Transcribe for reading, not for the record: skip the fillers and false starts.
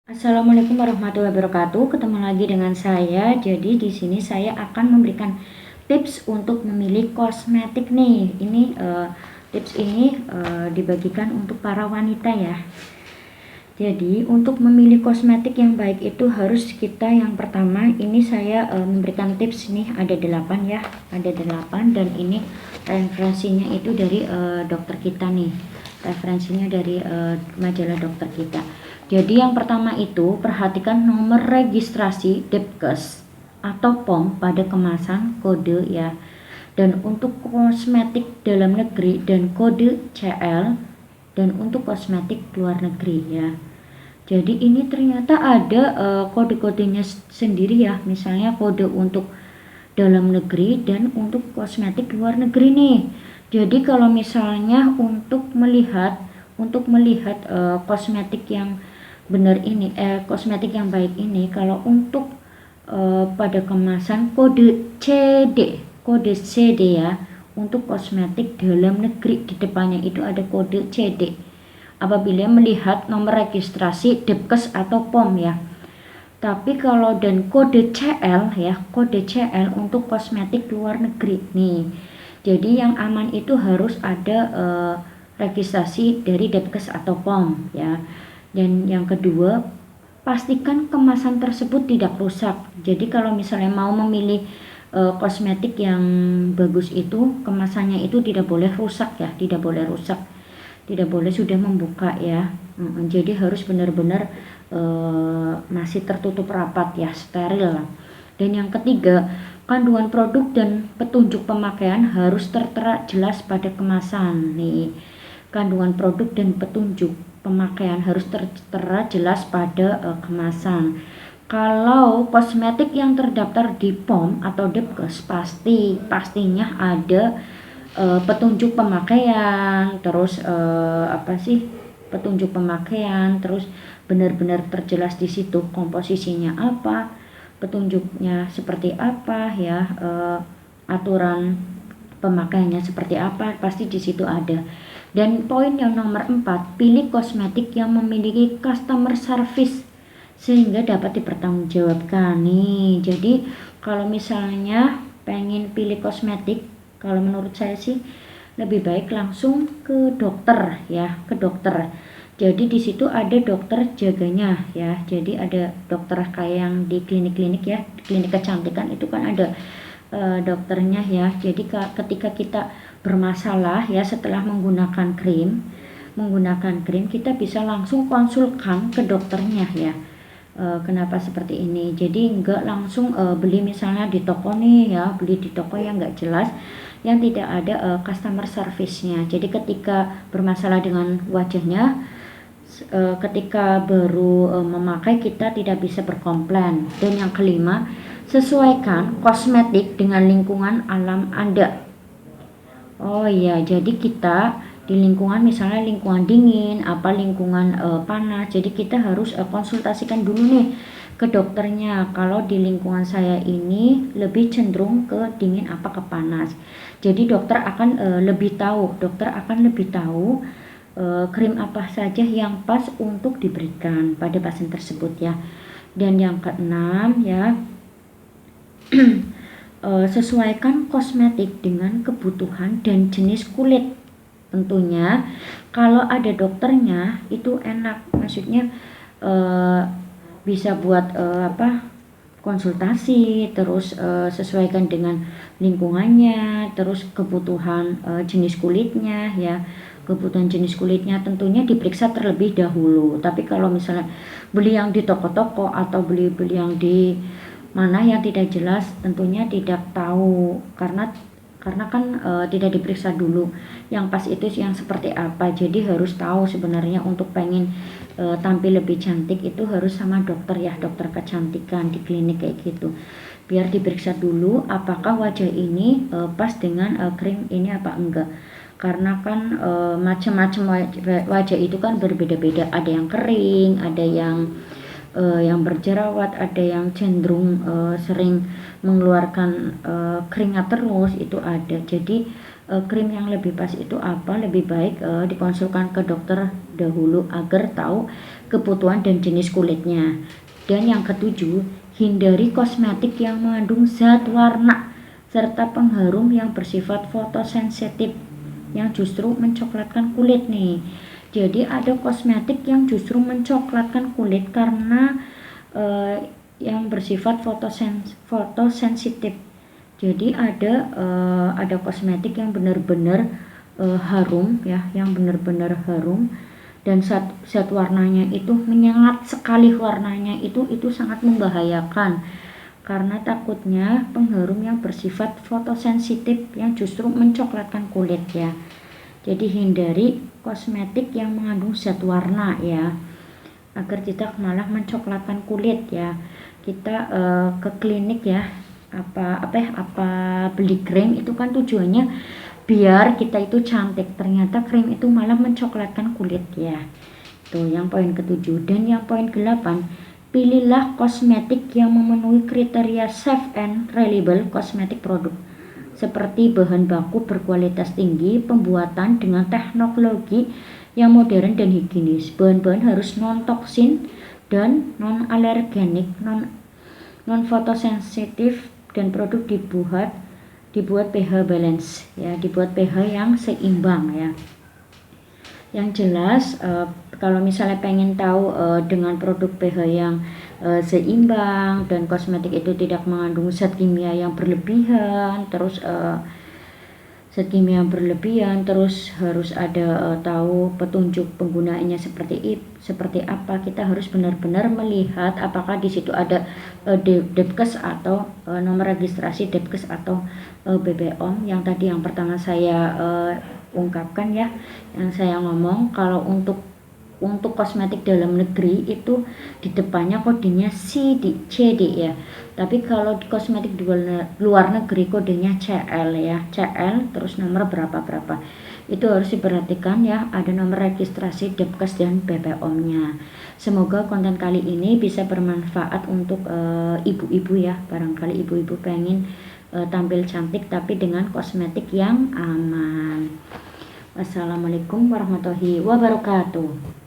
Assalamualaikum warahmatullahi wabarakatuh. Ketemu lagi dengan saya. Jadi di sini saya akan memberikan tips untuk memilih kosmetik nih. Tips ini dibagikan untuk para wanita ya. Jadi untuk memilih kosmetik yang baik itu harus kita yang pertama ini saya memberikan tips nih ada 8 ya. Ada 8 dan ini referensinya itu dari dokter kita nih. Referensinya dari majalah dokter kita. Jadi yang pertama itu perhatikan nomor registrasi Depkes atau POM pada kemasan kode ya. Dan untuk kosmetik dalam negeri dan kode CL dan untuk kosmetik luar negeri ya. Jadi ini ternyata ada kode-kodenya sendiri ya. Misalnya kode untuk dalam negeri dan untuk kosmetik luar negeri nih. Jadi kalau misalnya untuk melihat kosmetik yang benar ini kosmetik yang baik ini, kalau untuk pada kemasan kode CD ya, untuk kosmetik dalam negeri di depannya itu ada kode CD apabila melihat nomor registrasi Depkes atau POM ya. Tapi kalau dan kode CL ya, kode CL untuk kosmetik luar negeri nih. Jadi yang aman itu harus ada registrasi dari Depkes atau POM ya. Dan yang kedua, pastikan kemasan tersebut tidak rusak. Jadi kalau misalnya mau memilih kosmetik yang bagus itu, kemasannya itu tidak boleh rusak ya, tidak boleh rusak, tidak boleh sudah membuka ya. Jadi harus benar-benar masih tertutup rapat ya, steril lah. Dan yang ketiga, kandungan produk dan petunjuk pemakaian harus tertera jelas pada kemasan nih. Kandungan produk dan petunjuk pemakaian harus tertera jelas pada kemasan. Kalau kosmetik yang terdaftar di POM atau Depkes pastinya ada petunjuk pemakaian, terus petunjuk pemakaian, terus benar-benar terjelas di situ komposisinya apa, petunjuknya seperti apa ya, aturan pemakaiannya seperti apa, pasti di situ ada. Dan poin yang nomor 4, pilih kosmetik yang memiliki customer service sehingga dapat dipertanggungjawabkan nih. Jadi kalau misalnya pengen pilih kosmetik, kalau menurut saya sih lebih baik langsung ke dokter ya, ke dokter. Jadi di situ ada dokter jaganya ya. Jadi ada dokter kayak yang di klinik-klinik ya, klinik kecantikan itu kan ada dokternya ya. Jadi ketika kita bermasalah ya setelah menggunakan krim kita bisa langsung konsulkan ke dokternya ya. Kenapa seperti ini? Jadi enggak langsung beli misalnya di toko nih ya, beli di toko yang enggak jelas, yang tidak ada customer service-nya. Jadi ketika bermasalah dengan wajahnya, ketika baru memakai kita tidak bisa berkomplain. Dan yang kelima, sesuaikan kosmetik dengan lingkungan alam Anda. Oh iya, jadi kita di lingkungan misalnya lingkungan dingin, lingkungan panas, jadi kita harus konsultasikan dulu nih ke dokternya. Kalau di lingkungan saya ini lebih cenderung ke dingin ke panas. Jadi dokter akan lebih tahu krim apa saja yang pas untuk diberikan pada pasien tersebut ya. Dan yang keenam ya, sesuaikan kosmetik dengan kebutuhan dan jenis kulit. Tentunya kalau ada dokternya itu enak, maksudnya bisa buat konsultasi, terus sesuaikan dengan lingkungannya, terus kebutuhan jenis kulitnya ya. Kebutuhan jenis kulitnya tentunya diperiksa terlebih dahulu. Tapi kalau misalnya beli yang di toko-toko atau beli yang di mana yang tidak jelas, tentunya tidak tahu karena kan tidak diperiksa dulu yang pas itu yang seperti apa. Jadi harus tahu sebenarnya untuk pengen tampil lebih cantik itu harus sama dokter ya, dokter kecantikan di klinik kayak gitu, biar diperiksa dulu apakah wajah ini pas dengan krim ini apa enggak. Karena kan macam-macam wajah itu kan berbeda-beda, ada yang kering, ada yang berjerawat, ada yang cenderung sering mengeluarkan keringat terus, itu ada. Jadi krim yang lebih pas itu apa, lebih baik dikonsulkan ke dokter dahulu agar tahu kebutuhan dan jenis kulitnya. Dan yang ketujuh, hindari kosmetik yang mengandung zat warna serta pengharum yang bersifat fotosensitif yang justru mencoklatkan kulit nih. Jadi ada kosmetik yang justru mencoklatkan kulit karena yang bersifat fotosensitif. Jadi ada kosmetik yang benar-benar harum ya, yang benar-benar harum dan zat warnanya itu menyengat sekali, warnanya itu sangat membahayakan karena takutnya pengharum yang bersifat fotosensitif yang justru mencoklatkan kulit ya. Jadi hindari kosmetik yang mengandung zat warna ya, agar tidak malah mencoklatkan kulit ya. Kita ke klinik ya, apa beli krim itu kan tujuannya biar kita itu cantik, ternyata krim itu malah mencoklatkan kulit ya. Itu yang poin ketujuh. Dan yang poin ke-8, pilihlah kosmetik yang memenuhi kriteria safe and reliable kosmetik produk, seperti bahan baku berkualitas tinggi, pembuatan dengan teknologi yang modern dan higienis. Bahan-bahan harus non-toksin dan non-alergenik, non-fotosensitif, dan produk dibuat pH balance ya, dibuat pH yang seimbang ya. Yang jelas kalau misalnya pengen tahu dengan produk pH yang seimbang dan kosmetik itu tidak mengandung zat kimia yang berlebihan, terus terus harus ada tahu petunjuk penggunaannya seperti apa. Kita harus benar-benar melihat apakah di situ ada Depkes atau nomor registrasi Depkes atau BPOM yang tadi yang pertama saya ungkapkan ya, yang saya ngomong kalau untuk kosmetik dalam negeri itu di depannya kodenya CD ya. Tapi kalau di kosmetik di luar negeri kodenya CL ya, CL terus nomor berapa. Itu harus diperhatikan ya, ada nomor registrasi Depkes dan BPOM-nya. Semoga konten kali ini bisa bermanfaat untuk ibu-ibu ya. Barangkali ibu-ibu pengen tampil cantik tapi dengan kosmetik yang aman. Wassalamualaikum warahmatullahi wabarakatuh.